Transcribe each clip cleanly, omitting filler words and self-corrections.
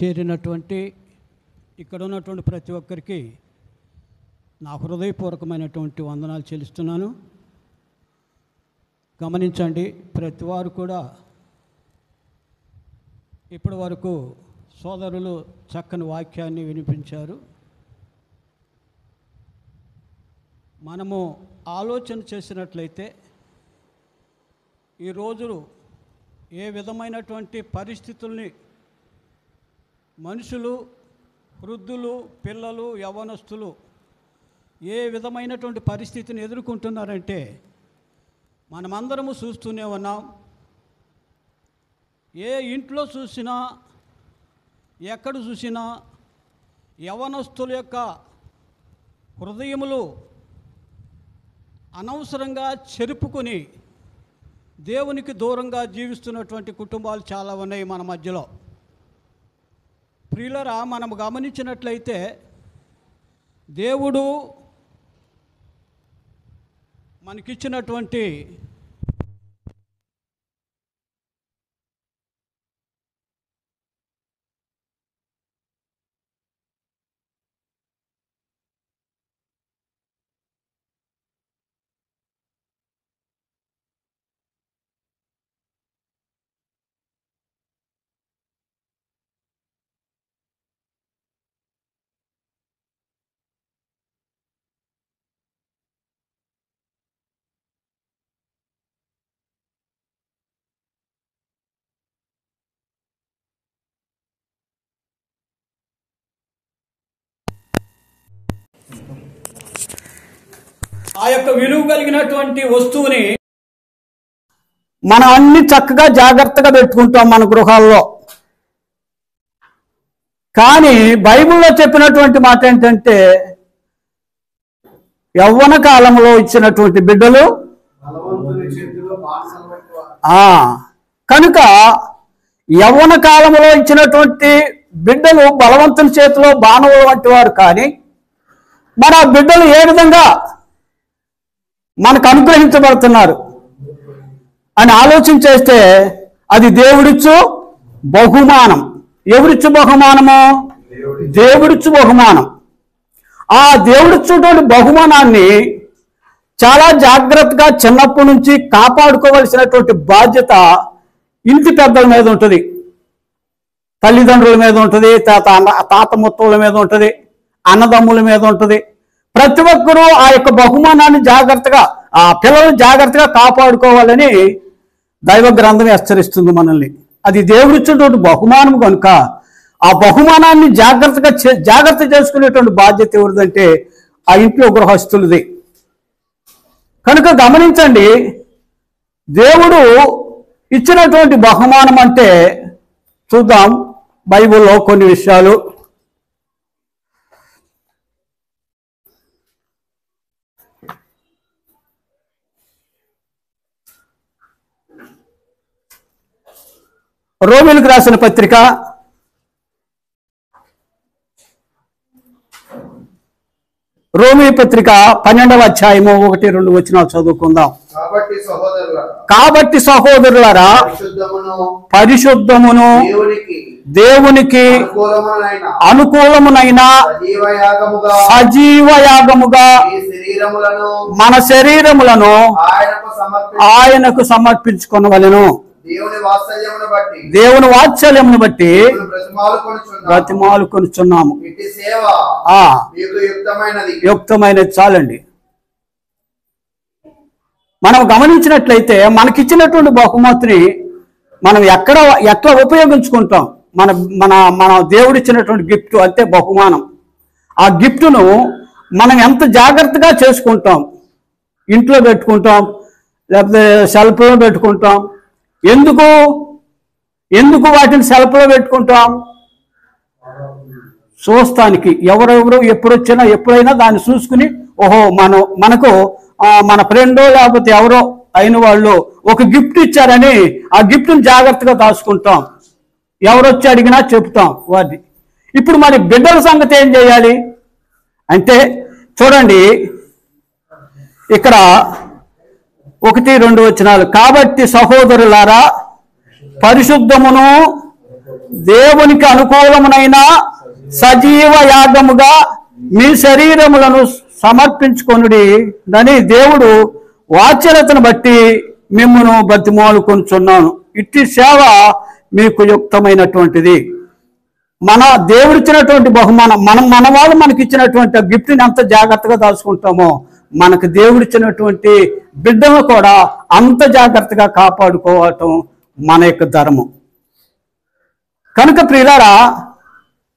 చేరినటువంటి ఇక్కడ ఉన్నటువంటి ప్రతి ఒక్కరికి నా హృదయపూర్వకమైనటువంటి వందనాలు చెల్లిస్తున్నాను. గమనించండి, ప్రతి వారు కూడా ఇప్పటి వరకు సోదరులు చక్కని వాక్యాన్ని వినిపించారు. మనము ఆలోచన చేసినట్లయితే ఈ రోజులు ఏ విధమైనటువంటి పరిస్థితుల్ని మనుషులు, వృద్ధులు, పిల్లలు, యవ్వనస్తులు ఏ విధమైనటువంటి పరిస్థితిని ఎదుర్కొంటున్నారంటే మనమందరము చూస్తూనే ఉన్నాం. ఏ ఇంట్లో చూసినా, ఎక్కడ చూసినా యవ్వనస్తుల యొక్క హృదయములు అనవసరంగా చెరుపుకొని దేవునికి దూరంగా జీవిస్తున్నటువంటి కుటుంబాలు చాలా ఉన్నాయి మన మధ్యలో. ప్రియులరా, మనము గమనించినట్లయితే దేవుడు మనకిచ్చినటువంటి ఆ యొక్క విలువ కలిగినటువంటి వస్తువుని మనం అన్ని చక్కగా జాగ్రత్తగా పెట్టుకుంటాం మన గృహాల్లో. కానీ బైబిల్లో చెప్పినటువంటి మాట ఏంటంటే యవ్వన కాలంలో ఇచ్చినటువంటి బిడ్డలు కనుక యవ్వన కాలంలో ఇచ్చినటువంటి బిడ్డలు బలవంతుని చేతిలో బాణవుల వంటి వారు. కానీ మన బిడ్డలు ఏ విధంగా మనకు అనుగ్రహించబడుతున్నారు అని ఆలోచన చేస్తే అది దేవుడిచ్చు బహుమానం. ఎవరిచ్చు బహుమానము? దేవుడిచ్చు బహుమానం. ఆ దేవుడిచ్చేటువంటి బహుమానాన్ని చాలా జాగ్రత్తగా చిన్నప్పటి నుంచి కాపాడుకోవలసినటువంటి బాధ్యత ఇంటి పెద్దల మీద ఉంటుంది, తల్లిదండ్రుల మీద ఉంటుంది, తాత ముత్తల మీద ఉంటుంది, అన్నదమ్ముల మీద ఉంటుంది. ప్రతి ఒక్కరూ ఆ యొక్క బహుమానాన్ని జాగ్రత్తగా, ఆ పిల్లల్ని జాగ్రత్తగా కాపాడుకోవాలని దైవ గ్రంథం హెచ్చరిస్తుంది మనల్ని. అది దేవుడిచ్చినటువంటి బహుమానం కనుక ఆ బహుమానాన్ని జాగ్రత్త చేసుకునేటువంటి బాధ్యత ఎవరిదంటే ఆ ఇంట్లో గృహస్థులది. కనుక గమనించండి, దేవుడు ఇచ్చినటువంటి బహుమానం అంటే చూద్దాం బైబిల్లో కొన్ని విషయాలు. రోమీయులకు రాసిన పత్రిక 12వ అధ్యాయము 1-2 వచనాలు చదువుకుందాం. కాబట్టి సహోదరులారా, పరిశుద్ధమును దేవునికి అనుకూలమునైన సజీవ యాగముగా మన శరీరములను ఆయనకు సమర్పించుకొనవలెను. దేవుని వాత్సల్యమును బట్టి బ్రతిమాలుకొనుచున్నాము. యుక్తమైనది చాలండి. మనం గమనించినట్లయితే మనకిచ్చినటువంటి బహుమతిని మనం ఎట్లా ఉపయోగించుకుంటాం? మన మన మన దేవుడిచ్చినటువంటి గిఫ్ట్ అంటే బహుమానం. ఆ గిఫ్ట్ను మనం ఎంత జాగ్రత్తగా చేసుకుంటాం? ఇంట్లో పెట్టుకుంటాం, లేకపోతే సెల్ఫ్లో పెట్టుకుంటాం. ఎందుకు వాటిని సెల్ఫ్లో పెట్టుకుంటాం? చూస్తానికి. ఎవరెవరు ఎప్పుడైనా దాన్ని చూసుకుని ఓహో మనకు మన ఫ్రెండో లేకపోతే ఎవరో అయిన వాళ్ళు ఒక గిఫ్ట్ ఇచ్చారని ఆ గిఫ్ట్ని జాగ్రత్తగా దాచుకుంటాం. ఎవరొచ్చి అడిగినా చెప్తాం వాటిని. ఇప్పుడు మరి బిడ్డల సంగతి ఏం చేయాలి అంటే చూడండి, ఇక్కడ 1-2 వచనాలు. కాబట్టి సహోదరులారా, పరిశుద్ధమును దేవునికి అనుకూలమునైన సజీవ యాగముగా మీ శరీరములను సమర్పించుకొనుడి అని దేవుడు వాచ్యతను బట్టి మిమ్మును బతిమాలుకొనుచున్నాను. ఇట్టి సేవ మీకు యుక్తమైనటువంటిది. మన దేవుడిచ్చినటువంటి బహుమానం, మన వాళ్ళు మనకి ఇచ్చినటువంటి గిఫ్ట్ని ఎంత జాగ్రత్తగా దాచుకుంటామో మనకు దేవుడిచ్చినటువంటి బిడ్డను కూడా అంత జాగ్రత్తగా కాపాడుకోవటం మన యొక్క ధర్మం. కనుక ప్రియులారా,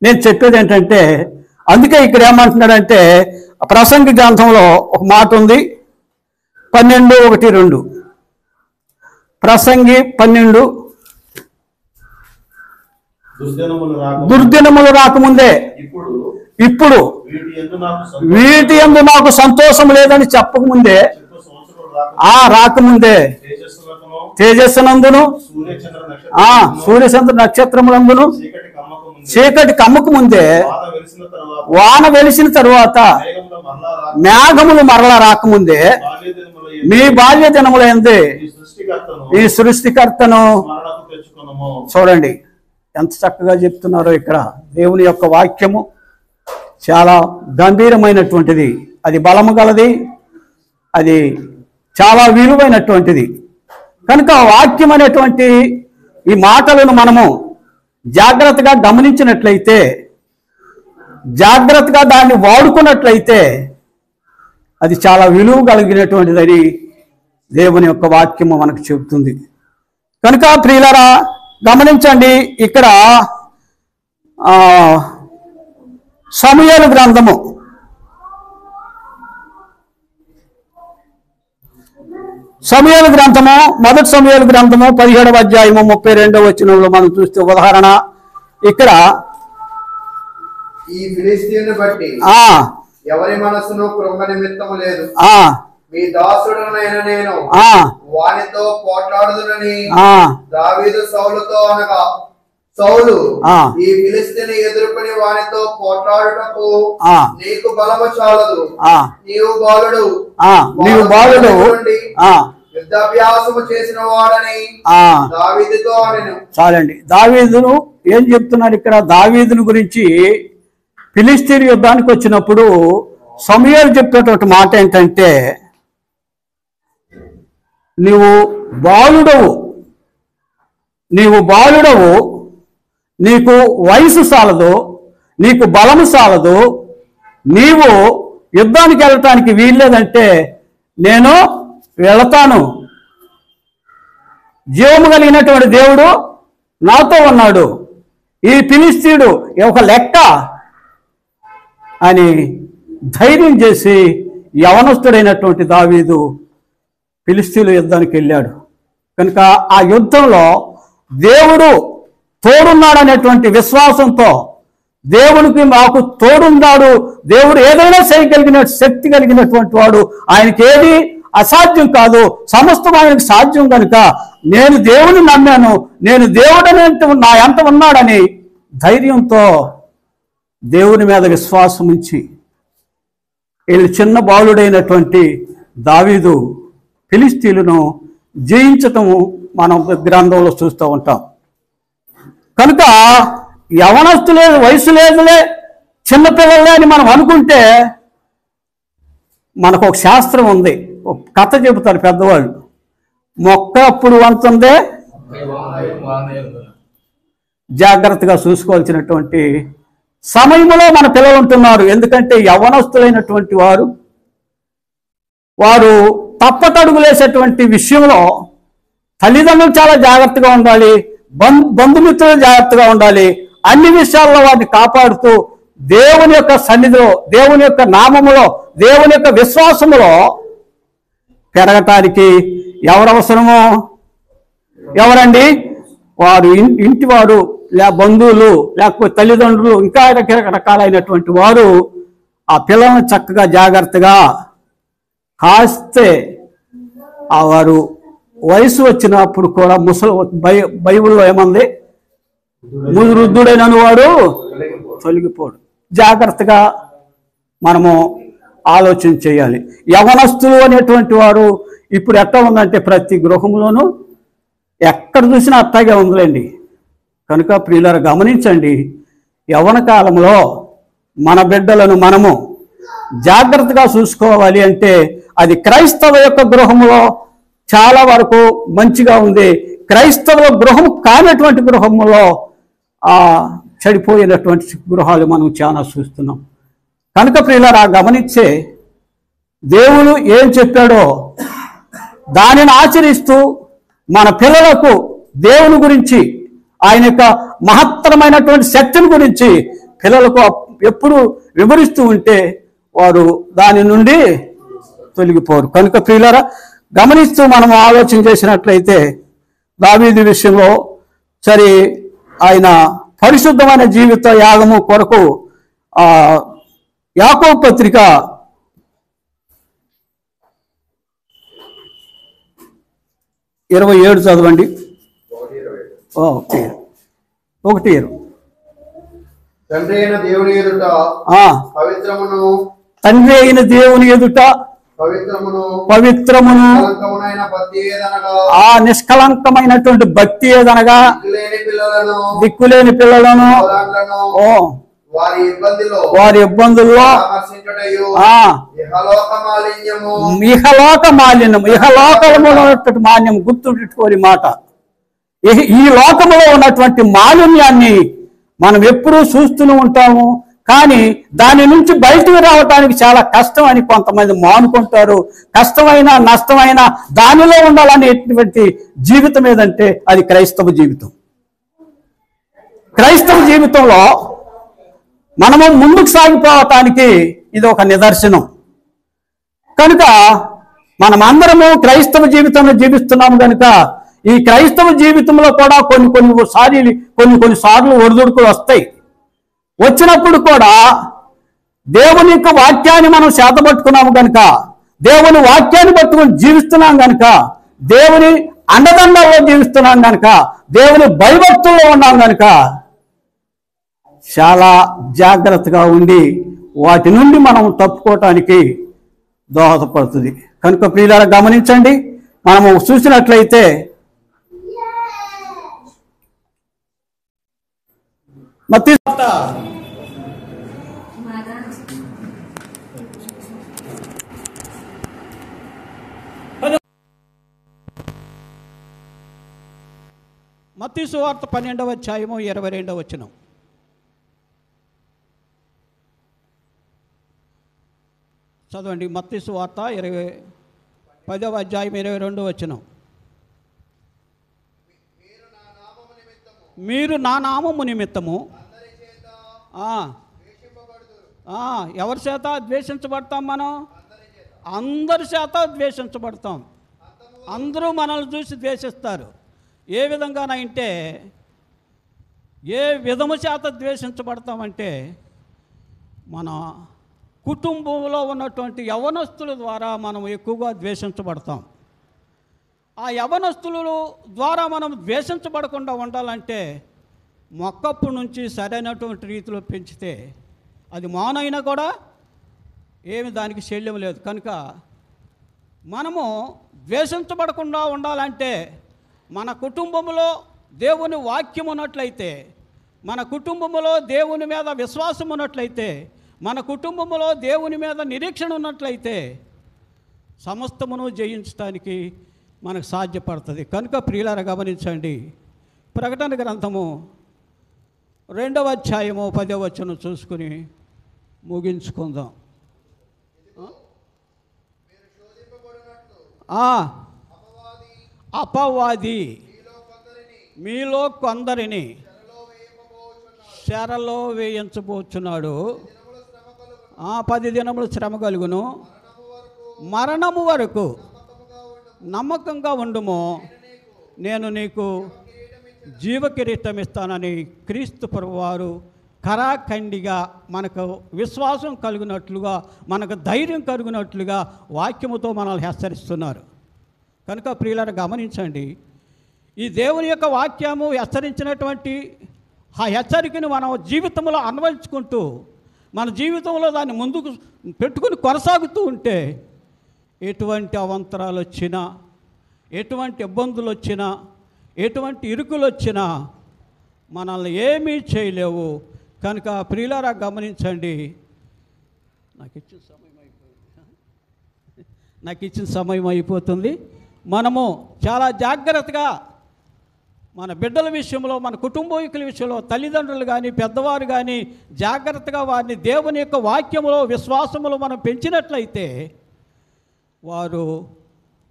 నేను చెప్పేది ఏంటంటే, అందుకే ఇక్కడ ఏమంటున్నాడంటే ప్రసంగి గ్రంథంలో ఒక మాట ఉంది, 12:1-2. ప్రసంగి 12. దుర్దినములు రాకముందే ఇప్పుడు వీటి యందు నాకు సంతోషం లేదని చెప్పకముందే, రాకముందే తేజస్సునందును సూర్యచంద్ర నక్షత్రములందును చీకటి కమ్మకు ముందే వాన వెలిసిన తరువాత మేఘములు మరల రాకముందే మీ బాల్య దినములైంది ఈ సృష్టికర్తను. చూడండి ఎంత చక్కగా చెప్తున్నారో ఇక్కడ. దేవుని యొక్క వాక్యము చాలా గంభీరమైనటువంటిది, అది బలము గలది, అది చాలా విలువైనటువంటిది. కనుక వాక్యం అనేటువంటి ఈ మాటలను మనము జాగ్రత్తగా గమనించినట్లయితే, జాగ్రత్తగా దాన్ని వాడుకున్నట్లయితే అది చాలా విలువ కలిగినటువంటిదని దేవుని యొక్క వాక్యము మనకు చెబుతుంది. కనుక ప్రియులారా గమనించండి, ఇక్కడ సమూయేలు గ్రంథము 1 సమూయేలు గ్రంథము 17వ అధ్యాయము 32వ వచనంలో మనం చూస్తే ఉదాహరణ, ఇక్కడ ఈ ఫిలిష్తీయుని బట్టి ఎవరి మనసును కృంగ నిమిత్తము లేదు, మీ దాసుడనైన నేను వానితో పోట్లాడుదునని దావీదు సౌలుతో అనగా, సౌలు ఈ ఫిలిష్తీయుని ఎదుర్కొని వానితో పోట్లాడుటకు నీకు బలము చాలదు, నీవు బాలుడు యుద్ధాభ్యాసము చేసిన వాడని దావీదుతో అనెను. చాలండి. దావీదును ఏం చెప్తున్నారు ఇక్కడ? దావీదును గురించి ఫిలిష్తీయుల యుద్ధానికి వచ్చినప్పుడు సమూయేలు చెప్పేటువంటి మాట ఏంటంటే, నీవు బాలుడవు, నీకు వయసు సాలదు, నీకు బలము సాలదు, నీవు యుద్ధానికి వెళ్ళటానికి వీల్లేదంటే నేను వెళతాను, జీవము కలిగినటువంటి దేవుడు నాతో ఉన్నాడు, ఈ ఫిలిష్తీయుడు ఒక లెక్క అని ధైర్యం చేసి యవనస్తుడైనటువంటి దావీదు ఫిలిష్తీయుల యుద్ధానికి వెళ్ళాడు. కనుక ఆ యుద్ధంలో దేవుడు తోడున్నాడనేటువంటి విశ్వాసంతో, దేవునికి మాకు తోడున్నాడు, దేవుడు ఏదైనా చేయగలిగిన శక్తి కలిగినటువంటి వాడు, ఆయనకి ఏది అసాధ్యం కాదు, సమస్తం ఆయనకు సాధ్యం కనుక నేను దేవుని నమ్మాను, నేను దేవుడనే నా ఎంత ఉన్నాడని ధైర్యంతో దేవుని మీద విశ్వాసం ఉంచి వీళ్ళు చిన్న బాలుడైనటువంటి దావీదు ఫిలిష్తీయులను జయించటం మనం గ్రంథంలో చూస్తూ ఉంటాం. కనుక యవనస్తులే, వయసు లేదులే, చిన్నపిల్లలే అని మనం అనుకుంటే మనకు ఒక శాస్త్రం ఉంది, ఒక కథ చెబుతారు పెద్దవాళ్ళు. మొక్క అప్పుడు వంతుందే, జాగ్రత్తగా చూసుకోవాల్సినటువంటి సమయంలో మన పిల్లలు ఉంటున్నారు. ఎందుకంటే యవ్వనస్తులైనటువంటి వారు తప్పటడుగులేసేటువంటి విషయంలో తల్లిదండ్రులు చాలా జాగ్రత్తగా ఉండాలి, బంధుమిత్రులు జాగ్రత్తగా ఉండాలి. అన్ని విషయాల్లో వాటిని కాపాడుతూ దేవుని యొక్క సన్నిధిలో, దేవుని యొక్క నామములో, దేవుని యొక్క విశ్వాసములో పెరగటానికి ఎవరవసరమో? ఎవరండి? వారు ఇంటి వారు, బంధువులు, లేకపోతే తల్లిదండ్రులు, ఇంకా రకరకాలైనటువంటి వారు ఆ పిల్లలను చక్కగా జాగ్రత్తగా కాస్తే ఆ వారు వయసు వచ్చినప్పుడు కూడా బైబిల్లో ఏమంది? వృద్ధుడైన వాడు తొలగిపోడు. జాగ్రత్తగా మనము ఆలోచన చేయాలి. యవనస్తులు అనేటువంటి వారు ఇప్పుడు ఎట్లా ఉందంటే ప్రతి గృహంలోనూ ఎక్కడ చూసినా అట్టాగే ఉందిలేండి. కనుక ప్రియులారా గమనించండి, యవ్వన కాలంలో మన బిడ్డలను మనము జాగ్రత్తగా చూసుకోవాలి అంటే అది క్రైస్తవ యొక్క గృహంలో చాలా వరకు మంచిగా ఉంది. క్రైస్తవ గృహం కానటువంటి గృహంలో చెడిపోయినటువంటి గృహాలు మనం చాలా చూస్తున్నాం. కనుక ప్రియులారా గమనించే దేవుడు ఏం చెప్పాడో దానిని ఆచరిస్తూ మన పిల్లలకు దేవుని గురించి, ఆయన యొక్క మహత్తరమైనటువంటి శక్తిని గురించి పిల్లలకు ఎప్పుడు వివరిస్తూ ఉంటే వారు దాని నుండి తొలగిపోరు. కనుక ప్రియులారా గమనిస్తూ మనం ఆలోచన చేసినట్లయితే దావీదు విషయంలో సరే ఆయన పరిశుద్ధమైన జీవిత యాగము కొరకు యాకోబు పత్రిక 27 చదవండి. 1:7 తండ్రి అయిన దేవుని ఎదుట పవిత్రమును, తండ్రి అయిన దేవుని ఎదుట పవిత్రమును నిష్కలంకమైనటువంటి భక్తి ఏదనగా దిక్కులేని పిల్లలను వారి ఇబ్బందుల్లో ఇహలోక మాలిన్యం, ఇహలోకములో ఉన్నటువంటి మాన్యం గుర్తుపెట్టుకోని మాట. ఈ లోకములో ఉన్నటువంటి మాలిన్యాన్ని మనం ఎప్పుడూ చూస్తూనే ఉంటాము. కానీ దాని నుంచి బయటకు రావడానికి చాలా కష్టం అని కొంతమంది మానుకుంటారు. కష్టమైన నష్టమైన దానిలో ఉండాలనేటువంటి జీవితం ఏదంటే అది క్రైస్తవ జీవితం. క్రైస్తవ జీవితంలో మనము ముందుకు సాగిపోవటానికి ఇది ఒక నిదర్శనం. కనుక మనమందరము క్రైస్తవ జీవితంలో జీవిస్తున్నాము కనుక ఈ క్రైస్తవ జీవితంలో కూడా కొన్ని సార్లు ఒడిదుడుకులు వస్తాయి. వచ్చినప్పుడు కూడా దేవుని యొక్క వాక్యాన్ని మనం చేతబట్టుకున్నాము కనుక, దేవుని వాక్యాన్ని పట్టుకుని జీవిస్తున్నాం కనుక, దేవుని అండదండల్లో జీవిస్తున్నాం కనుక, దేవుని భయభక్తుల్లో ఉన్నాం కనుక చాలా జాగ్రత్తగా ఉండి వాటి నుండి మనం తప్పుకోవటానికి దోహదపడుతుంది. కనుక ప్రియులారా గమనించండి, మనము చూసినట్లయితే మత్తయి సువార్త 12వ అధ్యాయము 22వ వచనం. చదవండి. మత్తయి సువార్త 10వ అధ్యాయం 22వ వచనం. మీరు నా నామము నిమిత్తము ఎవరి చేత ద్వేషించబడతాం? మనం అందరి చేత ద్వేషించబడతాం. అందరూ మనల్ని చూసి ద్వేషిస్తారు. ఏ విధంగానంటే ఏ విధము చేత ద్వేషించబడతామంటే మన కుటుంబంలో ఉన్నటువంటి యవ్వనస్తుల ద్వారా మనం ఎక్కువగా ద్వేషించబడతాం. ఆ యవ్వనస్తుల ద్వారా మనం ద్వేషించబడకుండా ఉండాలంటే మొక్కప్పటి నుంచి సరైనటువంటి రీతిలో పెంచితే అది మానైనా కూడా ఏమి దానికి శల్యం లేదు. కనుక మనము ద్వేషించబడకుండా ఉండాలంటే మన కుటుంబంలో దేవుని వాక్యం ఉన్నట్లయితే, మన కుటుంబంలో దేవుని మీద విశ్వాసం ఉన్నట్లయితే, మన కుటుంబంలో దేవుని మీద నిరీక్షణ ఉన్నట్లయితే సమస్తమును జయించడానికి మనకు సాధ్యపడుతుంది. కనుక ప్రియులారా గమనించండి, ప్రకటన గ్రంథము 2వ అధ్యాయము 10వ వచనం చూసుకుని ముగించుకుందాం. అపవాది మీలో కొందరిని చెరలో వేయించబోచున్నాడు. 10 దినములు శ్రమ కలుగును, మరణము వరకు నమ్మకంగా ఉండుము, నేను నీకు జీవకిరీటం ఇస్తానని క్రీస్తు ప్రభువారు కరాఖండిగా మనకు విశ్వాసం కలిగినట్లుగా, మనకు ధైర్యం కలిగినట్లుగా వాక్యముతో మనల్ని హెచ్చరిస్తున్నారు. కనుక ప్రియులారా గమనించండి, ఈ దేవుని యొక్క వాక్యము హెచ్చరించినటువంటి ఆ హెచ్చరికను మనం జీవితంలో అన్వయించుకుంటూ మన జీవితంలో దాన్ని ముందుకు పెట్టుకుని కొనసాగుతూ ఉంటే ఎటువంటి అవంతరాలు వచ్చినా, ఎటువంటి ఇబ్బందులు వచ్చినా, ఎటువంటి ఇరుకులు వచ్చినా మనల్ని ఏమీ చేయలేవు. కనుక ప్రియులారా గమనించండి. నాకు ఇచ్చిన సమయం అయిపోతుంది. మనము చాలా జాగ్రత్తగా మన బిడ్డల విషయంలో, మన కుటుంబీకుల విషయంలో, తల్లిదండ్రులు కానీ పెద్దవారు కానీ జాగ్రత్తగా వారిని దేవుని యొక్క వాక్యములో, విశ్వాసములో మనం పెంచినట్లయితే వారు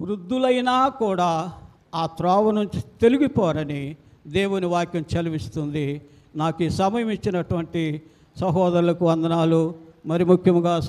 వృద్ధులైనా కూడా ఆ త్రోవ నుంచి తొలగిపోరని దేవుని వాక్యం చదివిస్తుంది. నాకు ఈ సమయం ఇచ్చినటువంటి సహోదరులకు వందనాలు. మరి ముఖ్యంగా